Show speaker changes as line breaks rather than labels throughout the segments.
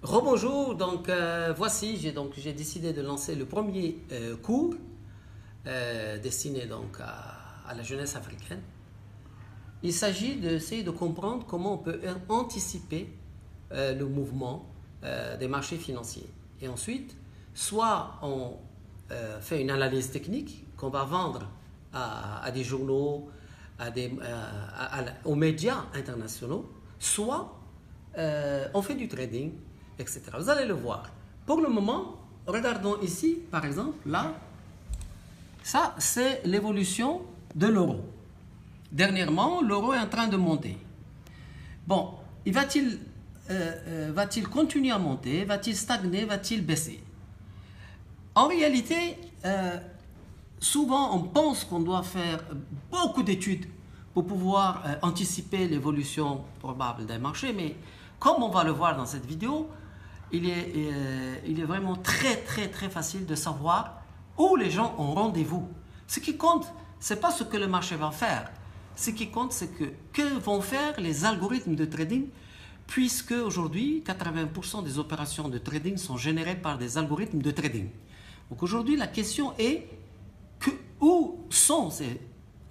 Rebonjour, donc voici, j'ai décidé de lancer le premier cours destiné donc à la jeunesse africaine. Il s'agit d'essayer de comprendre comment on peut anticiper le mouvement des marchés financiers. Et ensuite, soit on fait une analyse technique qu'on va vendre à des journaux, aux médias internationaux, soit on fait du trading, etc. Vous allez le voir. Pour le moment, regardons ici, par exemple, là, ça c'est l'évolution de l'euro. Dernièrement, l'euro est en train de monter. Bon, va-t-il continuer à monter? Va-t-il stagner? Va-t-il baisser? En réalité, souvent on pense qu'on doit faire beaucoup d'études pour pouvoir anticiper l'évolution probable d'un marché, mais comme on va le voir dans cette vidéo, il est vraiment très facile de savoir où les gens ont rendez-vous. Ce qui compte, ce n'est pas ce que le marché va faire. Ce qui compte, c'est que vont faire les algorithmes de trading, puisque aujourd'hui, 80% des opérations de trading sont générées par des algorithmes de trading. Donc aujourd'hui, la question est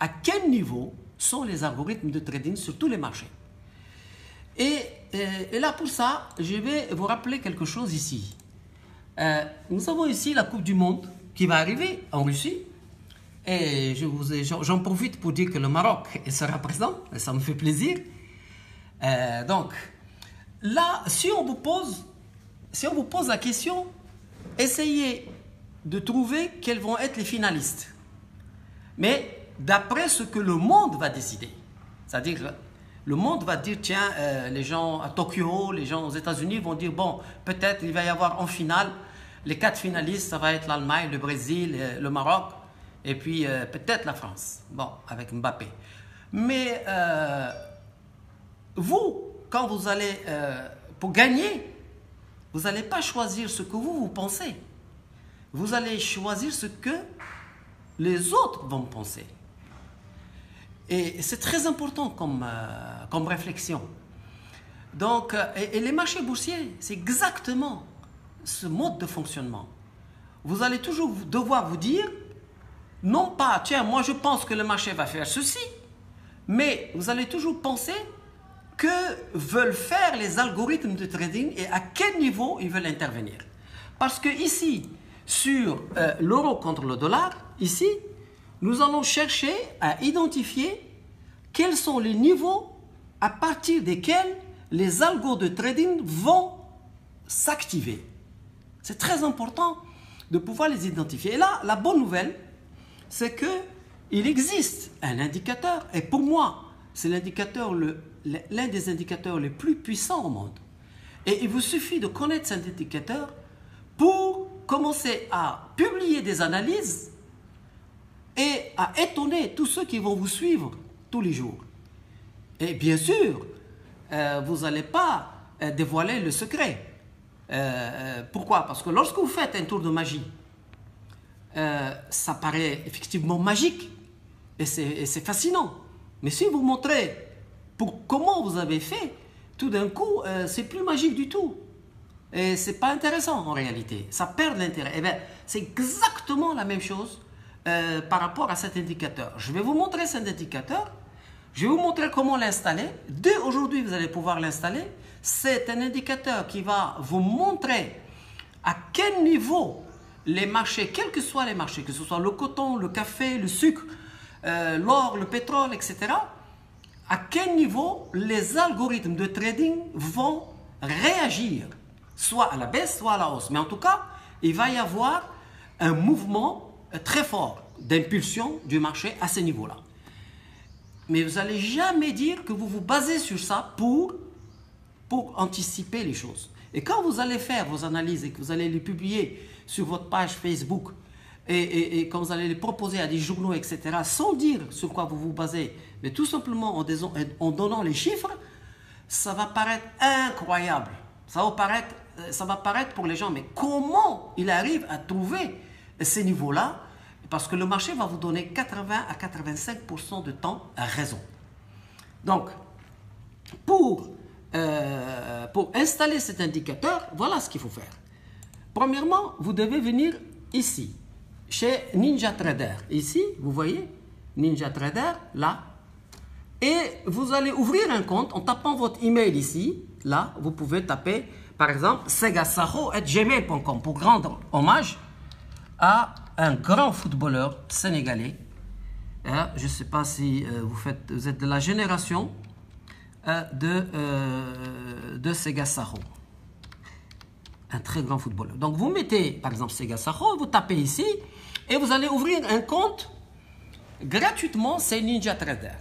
à quel niveau sont les algorithmes de trading sur tous les marchés. Et là, pour ça, je vais vous rappeler quelque chose ici. Nous avons ici la Coupe du Monde qui va arriver en Russie. Et j'en profite pour dire que le Maroc sera présent, et ça me fait plaisir. Donc, là, si on vous pose la question, essayez de trouver quels vont être les finalistes. Mais d'après ce que le monde va décider. C'est-à-dire, le monde va dire, tiens, les gens à Tokyo, les gens aux États-Unis vont dire, bon, peut-être il va y avoir en finale, les 4 finalistes, ça va être l'Allemagne, le Brésil, le Maroc, et puis peut-être la France, bon, avec Mbappé. Mais vous, quand vous allez, pour gagner, vous n'allez pas choisir ce que vous pensez. Vous allez choisir ce que les autres vont penser. Et c'est très important comme réflexion. Donc, et les marchés boursiers, c'est exactement ce mode de fonctionnement. Vous allez toujours devoir vous dire, non pas, tiens, moi je pense que le marché va faire ceci, mais vous allez toujours penser que veulent faire les algorithmes de trading et à quel niveau ils veulent intervenir. Parce que ici, sur l'euro contre le dollar, ici, nous allons chercher à identifier quels sont les niveaux à partir desquels les algos de trading vont s'activer. C'est très important de pouvoir les identifier. Et là, la bonne nouvelle, c'est qu'il existe un indicateur, et pour moi, c'est l'un des indicateurs les plus puissants au monde. Et il vous suffit de connaître cet indicateur pour commencer à publier des analyses et à étonner tous ceux qui vont vous suivre tous les jours. Et bien sûr, vous n'allez pas dévoiler le secret. Pourquoi? Parce que lorsque vous faites un tour de magie, ça paraît effectivement magique et c'est fascinant. Mais si vous montrez comment vous avez fait, tout d'un coup, c'est plus magique du tout. Et c'est pas intéressant en réalité. Ça perd l'intérêt. Eh bien, c'est exactement la même chose par rapport à cet indicateur. Je vais vous montrer cet indicateur. Je vais vous montrer comment l'installer. Dès aujourd'hui, vous allez pouvoir l'installer. C'est un indicateur qui va vous montrer à quel niveau les marchés, quels que soient les marchés, que ce soit le coton, le café, le sucre, l'or, le pétrole, etc., à quel niveau les algorithmes de trading vont réagir, soit à la baisse, soit à la hausse. Mais en tout cas, il va y avoir un mouvement très fort d'impulsion du marché à ce niveau-là. Mais vous n'allez jamais dire que vous vous basez sur ça pour anticiper les choses. Et quand vous allez faire vos analyses et que vous allez les publier sur votre page Facebook et quand vous allez les proposer à des journaux, etc., sans dire sur quoi vous vous basez, mais tout simplement en donnant les chiffres, ça va paraître incroyable. Ça va paraître pour les gens, mais comment il arrive à trouver ces niveaux-là? Parce que le marché va vous donner 80 à 85% de temps à raison. Donc, pour pour installer cet indicateur, voilà ce qu'il faut faire. Premièrement, vous devez venir ici, chez NinjaTrader. Ici, vous voyez, NinjaTrader, là. Et vous allez ouvrir un compte en tapant votre email ici. Là, vous pouvez taper, par exemple, segasaro@gmail.com pour rendre hommage à un grand footballeur sénégalais. Je ne sais pas si vous êtes de la génération de Segasaro. Un très grand footballeur. Donc vous mettez par exemple Segasaro, vous tapez ici et vous allez ouvrir un compte gratuitement, c'est NinjaTrader,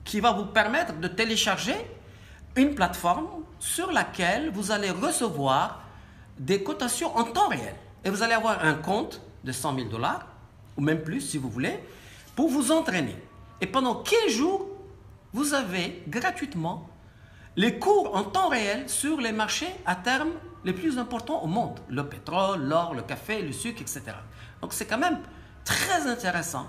qui va vous permettre de télécharger une plateforme sur laquelle vous allez recevoir des cotations en temps réel. Et vous allez avoir un compte de 100 000 $, ou même plus si vous voulez, pour vous entraîner. Et pendant 15 jours, vous avez gratuitement les cours en temps réel sur les marchés à terme les plus importants au monde. Le pétrole, l'or, le café, le sucre, etc. Donc c'est quand même très intéressant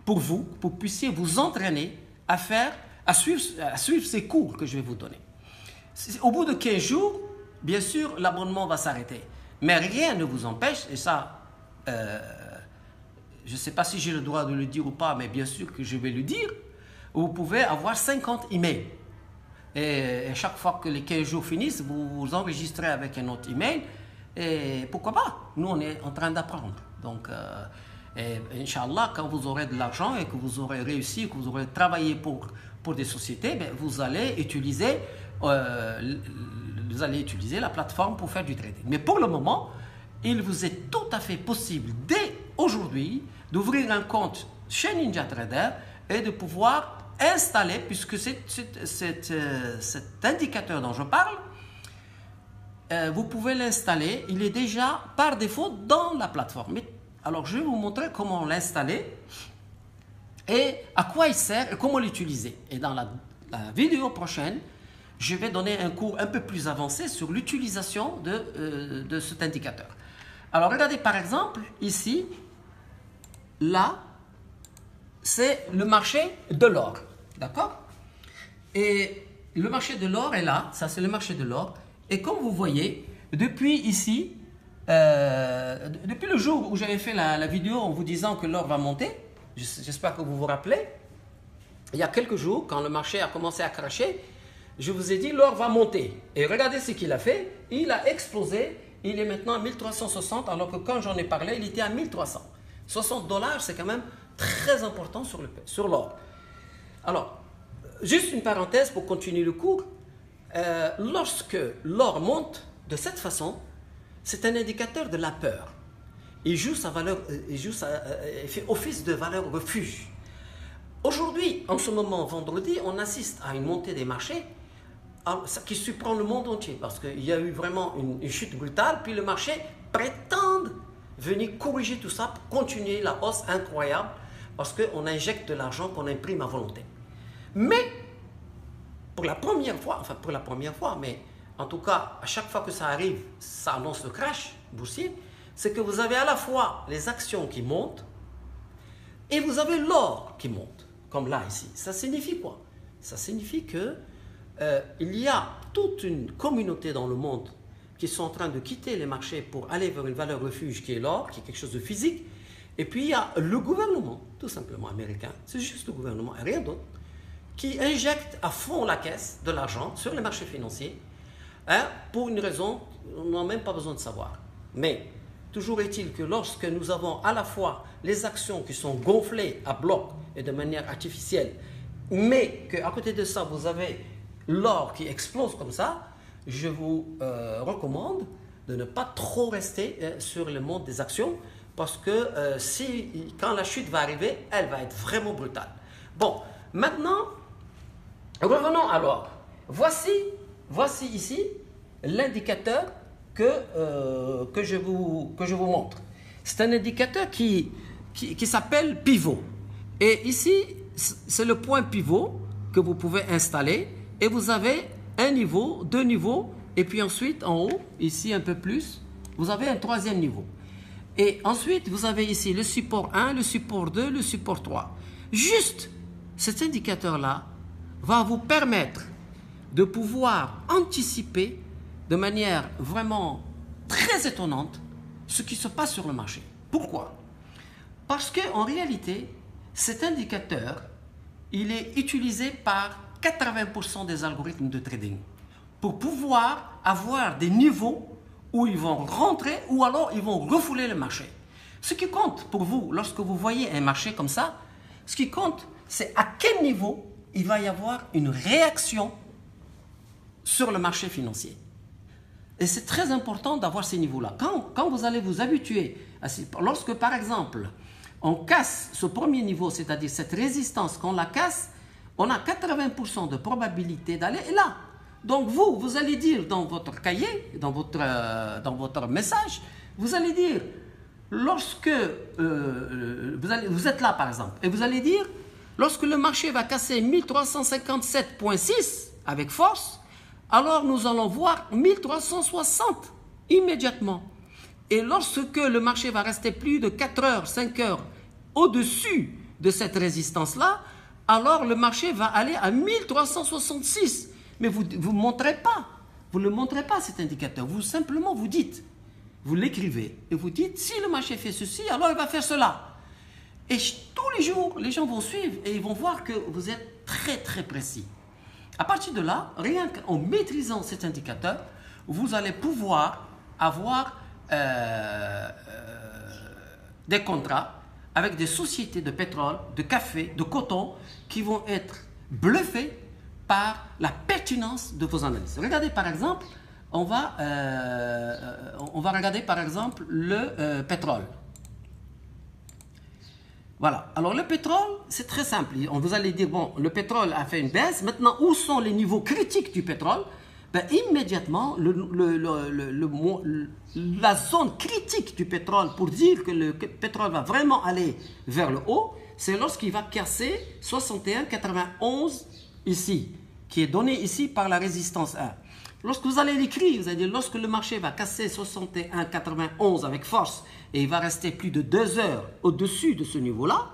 pour vous, pour que vous puissiez vous entraîner à suivre ces cours que je vais vous donner. Au bout de 15 jours, bien sûr, l'abonnement va s'arrêter. Mais rien ne vous empêche, et ça, je ne sais pas si j'ai le droit de le dire ou pas, mais bien sûr que je vais le dire, vous pouvez avoir 50 emails. Et chaque fois que les 15 jours finissent, vous vous enregistrez avec un autre email. Et pourquoi pas? Nous, on est en train d'apprendre. Donc, Inch'Allah, quand vous aurez de l'argent et que vous aurez réussi, que vous aurez travaillé pour des sociétés, ben, vous allez utiliser la plateforme pour faire du trading. Mais pour le moment, il vous est tout à fait possible, dès aujourd'hui, d'ouvrir un compte chez NinjaTrader et de pouvoir installer, puisque cet indicateur dont je parle, vous pouvez l'installer, il est déjà par défaut dans la plateforme. Alors je vais vous montrer comment l'installer et à quoi il sert et comment l'utiliser. Et dans la vidéo prochaine, je vais donner un cours un peu plus avancé sur l'utilisation de cet indicateur. Alors regardez par exemple ici, là, c'est le marché de l'or, d'accord? Et le marché de l'or est là, ça c'est le marché de l'or. Et comme vous voyez, depuis ici, depuis le jour où j'avais fait la vidéo en vous disant que l'or va monter, j'espère que vous vous rappelez, il y a quelques jours, quand le marché a commencé à cracher, je vous ai dit l'or va monter. Et regardez ce qu'il a fait, il a explosé, il est maintenant à 1360, alors que quand j'en ai parlé, il était à 1300. 60 $, c'est quand même très important sur l'or. Alors, juste une parenthèse pour continuer le cours. Lorsque l'or monte de cette façon, c'est un indicateur de la peur. Il joue sa valeur, il fait office de valeur refuge. Aujourd'hui, en ce moment, vendredi, on assiste à une montée des marchés qui surprend le monde entier parce qu'il y a eu vraiment une chute brutale, puis le marché prétend venir corriger tout ça pour continuer la hausse incroyable parce qu'on injecte de l'argent qu'on imprime à volonté. Mais, pour la première fois, mais en tout cas, à chaque fois que ça arrive, ça annonce le crash boursier, c'est que vous avez à la fois les actions qui montent et vous avez l'or qui monte, comme là ici. Ça signifie quoi? Ça signifie que il y a toute une communauté dans le monde qui sont en train de quitter les marchés pour aller vers une valeur refuge qui est l'or, qui est quelque chose de physique. Et puis il y a le gouvernement, tout simplement américain, c'est juste le gouvernement et rien d'autre, qui injecte à fond la caisse de l'argent sur les marchés financiers, pour une raison, on n'a même pas besoin de savoir. Mais toujours est-il que lorsque nous avons à la fois les actions qui sont gonflées à bloc et de manière artificielle, mais qu'à côté de ça, vous avez l'or qui explose comme ça, je vous recommande de ne pas trop rester sur le monde des actions parce que quand la chute va arriver, elle va être vraiment brutale. Bon, maintenant, revenons alors. Voici ici l'indicateur que je vous montre. C'est un indicateur qui s'appelle pivot. Et ici, c'est le point pivot que vous pouvez installer. Et vous avez un niveau, deux niveaux, et puis ensuite en haut, ici un peu plus, vous avez un troisième niveau. Et ensuite, vous avez ici le support 1, le support 2, le support 3. Juste cet indicateur-là va vous permettre de pouvoir anticiper de manière vraiment très étonnante ce qui se passe sur le marché. Pourquoi? Parce qu'en réalité, cet indicateur, il est utilisé par 80% des algorithmes de trading pour pouvoir avoir des niveaux où ils vont rentrer ou alors ils vont refouler le marché. Ce qui compte pour vous, lorsque vous voyez un marché comme ça, ce qui compte, c'est à quel niveau il va y avoir une réaction sur le marché financier. Et c'est très important d'avoir ces niveaux-là. Quand vous allez vous habituer, lorsque par exemple, on casse ce premier niveau, c'est-à-dire cette résistance, qu'on la casse, on a 80% de probabilité d'aller là. Donc vous allez dire dans votre cahier, dans votre message, vous allez dire, lorsque vous êtes là par exemple, et vous allez dire, lorsque le marché va casser 1357,6 avec force, alors nous allons voir 1360 immédiatement. Et lorsque le marché va rester plus de 4 heures, 5 heures au-dessus de cette résistance-là, alors le marché va aller à 1366. Mais vous ne montrez pas. Vous ne le montrez pas cet indicateur. Vous simplement vous dites, vous l'écrivez et vous dites, si le marché fait ceci, alors il va faire cela. Et tous les jours, les gens vont suivre et ils vont voir que vous êtes très très précis. À partir de là, rien qu'en maîtrisant cet indicateur, vous allez pouvoir avoir des contrats avec des sociétés de pétrole, de café, de coton qui vont être bluffés par la pertinence de vos analyses. Regardez par exemple, on va regarder par exemple le pétrole. Voilà. Alors le pétrole, c'est très simple. Vous allez dire, bon, le pétrole a fait une baisse. Maintenant, où sont les niveaux critiques du pétrole? Ben, immédiatement, la zone critique du pétrole pour dire que le pétrole va vraiment aller vers le haut, c'est lorsqu'il va casser 61,91 ici, qui est donné ici par la résistance 1. Lorsque vous allez l'écrire, vous allez dire, lorsque le marché va casser 61,91 avec force et il va rester plus de 2 heures au-dessus de ce niveau-là,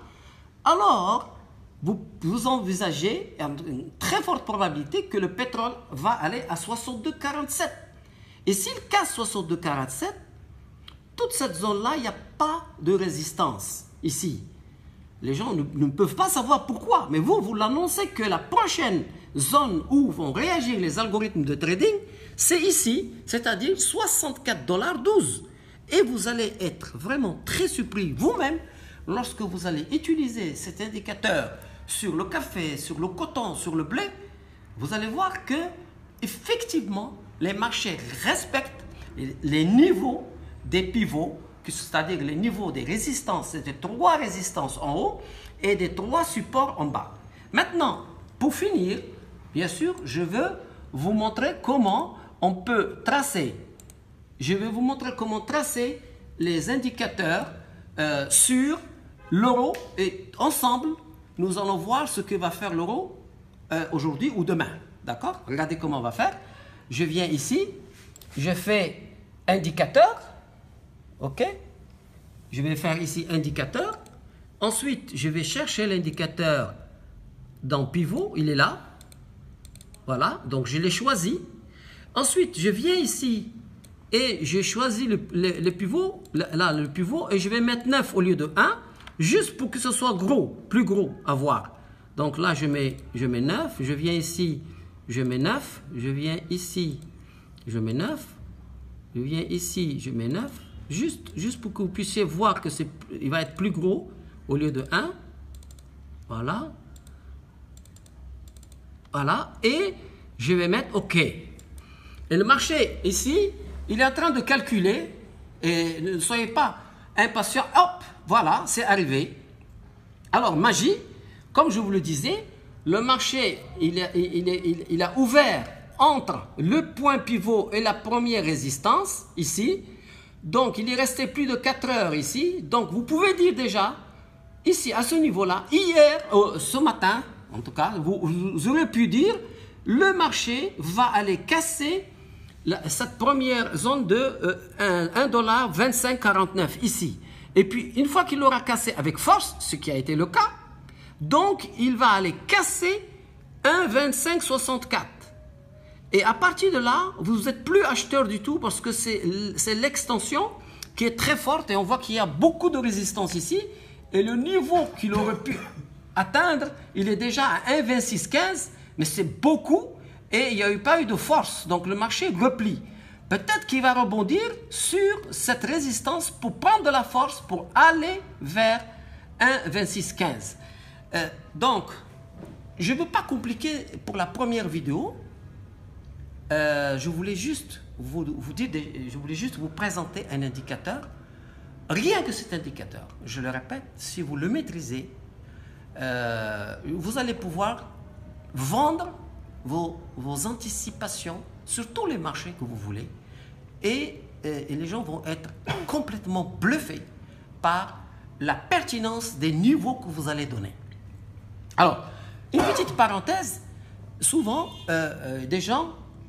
alors vous envisagez une très forte probabilité que le pétrole va aller à 62,47. Et s'il casse 62,47, toute cette zone-là, il n'y a pas de résistance ici. Les gens ne peuvent pas savoir pourquoi, mais vous l'annoncez que la prochaine zone où vont réagir les algorithmes de trading, c'est ici, c'est-à-dire 64,12 $. Et vous allez être vraiment très surpris vous-même lorsque vous allez utiliser cet indicateur sur le café, sur le coton, sur le blé. Vous allez voir que effectivement, les marchés respectent les niveaux des pivots, c'est-à-dire les niveaux des résistances, des 3 résistances en haut et des 3 supports en bas. Maintenant, pour finir, bien sûr, je veux vous montrer comment on peut tracer. Je vais vous montrer comment tracer les indicateurs sur l'euro et ensemble, nous allons voir ce que va faire l'euro aujourd'hui ou demain. D'accord? Regardez comment on va faire. Je viens ici, je fais indicateur. OK? Je vais faire ici indicateur. Ensuite, je vais chercher l'indicateur dans pivot. Il est là. Voilà. Donc, je l'ai choisi. Ensuite, je viens ici et je choisis le pivot. Là, le pivot. Et je vais mettre 9 au lieu de 1. Juste pour que ce soit gros, plus gros à voir. Donc là, je mets 9. Je viens ici, je mets 9. Je viens ici, je mets 9. Je viens ici, je mets 9. Juste pour que vous puissiez voir que il va être plus gros au lieu de 1. Voilà. Voilà. Et je vais mettre OK. Et le marché ici, il est en train de calculer. Et ne soyez pas impatients. Hop, voilà, c'est arrivé. Alors, magie, comme je vous le disais, le marché, il a ouvert entre le point pivot et la première résistance, ici. Donc, il est resté plus de 4 heures ici. Donc, vous pouvez dire déjà, ici, à ce niveau-là, hier, ce matin, en tout cas, vous aurez pu dire, le marché va aller casser cette première zone de 1,2549 ici. Et puis, une fois qu'il l'aura cassé avec force, ce qui a été le cas, donc, il va aller casser 1,2564. Et à partir de là, vous n'êtes plus acheteur du tout parce que c'est l'extension qui est très forte et on voit qu'il y a beaucoup de résistance ici. Et le niveau qu'il aurait pu atteindre, il est déjà à 1,2615, mais c'est beaucoup et il n'y a pas eu de force. Donc le marché replie. Peut-être qu'il va rebondir sur cette résistance pour prendre de la force pour aller vers 1,2615. Donc, je ne veux pas compliquer pour la première vidéo. Je voulais juste vous présenter un indicateur. Rien que cet indicateur, je le répète, si vous le maîtrisez, vous allez pouvoir vendre vos anticipations sur tous les marchés que vous voulez et les gens vont être complètement bluffés par la pertinence des niveaux que vous allez donner. Alors, une petite parenthèse, souvent,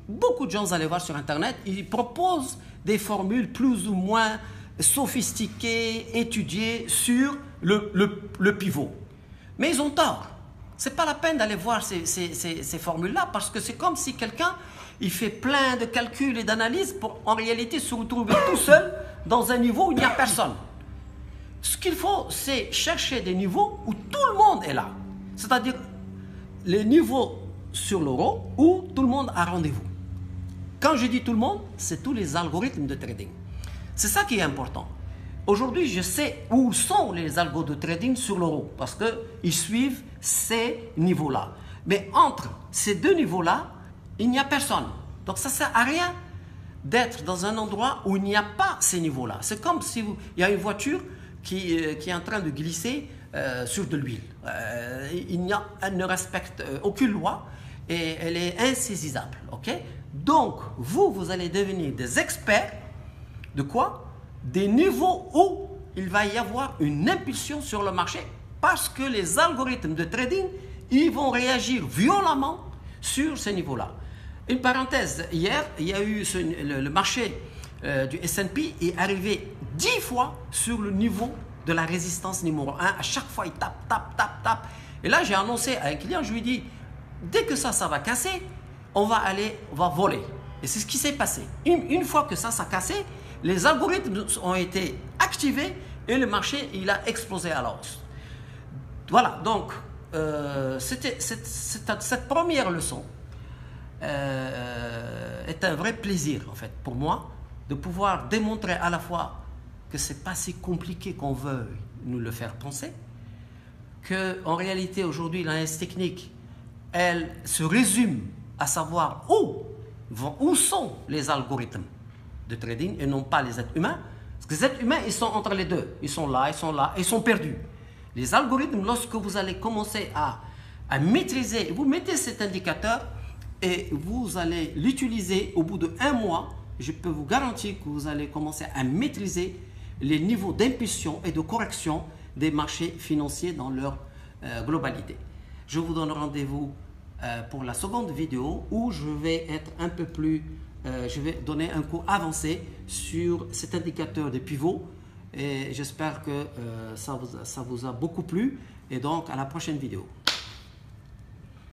beaucoup de gens, vous allez voir sur Internet, ils proposent des formules plus ou moins sophistiquées, étudiées sur le pivot. Mais ils ont tort. Ce n'est pas la peine d'aller voir ces formules-là parce que c'est comme si quelqu'un il fait plein de calculs et d'analyses pour en réalité se retrouver tout seul dans un niveau où il n'y a personne. Ce qu'il faut, c'est chercher des niveaux où tout le monde est là. C'est-à-dire les niveaux sur l'euro où tout le monde a rendez-vous. Quand je dis tout le monde, c'est tous les algorithmes de trading. C'est ça qui est important. Aujourd'hui, je sais où sont les algos de trading sur l'euro parce qu'ils suivent ces niveaux-là. Mais entre ces deux niveaux-là, il n'y a personne. Donc ça ne sert à rien d'être dans un endroit où il n'y a pas ces niveaux-là. C'est comme si il y a une voiture qui est en train de glisser sur de l'huile. Elle ne respecte aucune loi et elle est insaisissable. Okay? Donc, vous allez devenir des experts de quoi? Des niveaux où il va y avoir une impulsion sur le marché parce que les algorithmes de trading, ils vont réagir violemment sur ces niveaux-là. Une parenthèse, hier, il y a eu le marché du S&P est arrivé 10 fois sur le niveau de la résistance numéro 1. À chaque fois, il tape. Et là, j'ai annoncé à un client, je lui ai dit, dès que ça va casser, on va voler. Et c'est ce qui s'est passé. Une fois que ça a cassé, les algorithmes ont été activés et le marché, il a explosé à la hausse. Voilà, donc, cette première leçon est un vrai plaisir, en fait, pour moi, de pouvoir démontrer à la fois que ce n'est pas si compliqué qu'on veut nous le faire penser, qu'en réalité, aujourd'hui, l'analyse technique, elle se résume à savoir où sont les algorithmes de trading et non pas les êtres humains. Parce que les êtres humains, ils sont entre les deux. Ils sont là, ils sont perdus. Les algorithmes, lorsque vous allez commencer à maîtriser, vous mettez cet indicateur et vous allez l'utiliser au bout de 1 mois, je peux vous garantir que vous allez commencer à maîtriser les niveaux d'impulsion et de correction des marchés financiers dans leur globalité. Je vous donne rendez-vous pour la seconde vidéo où je vais être un peu plus, je vais donner un cours avancé sur cet indicateur de pivot et j'espère que ça vous a beaucoup plu et donc à la prochaine vidéo.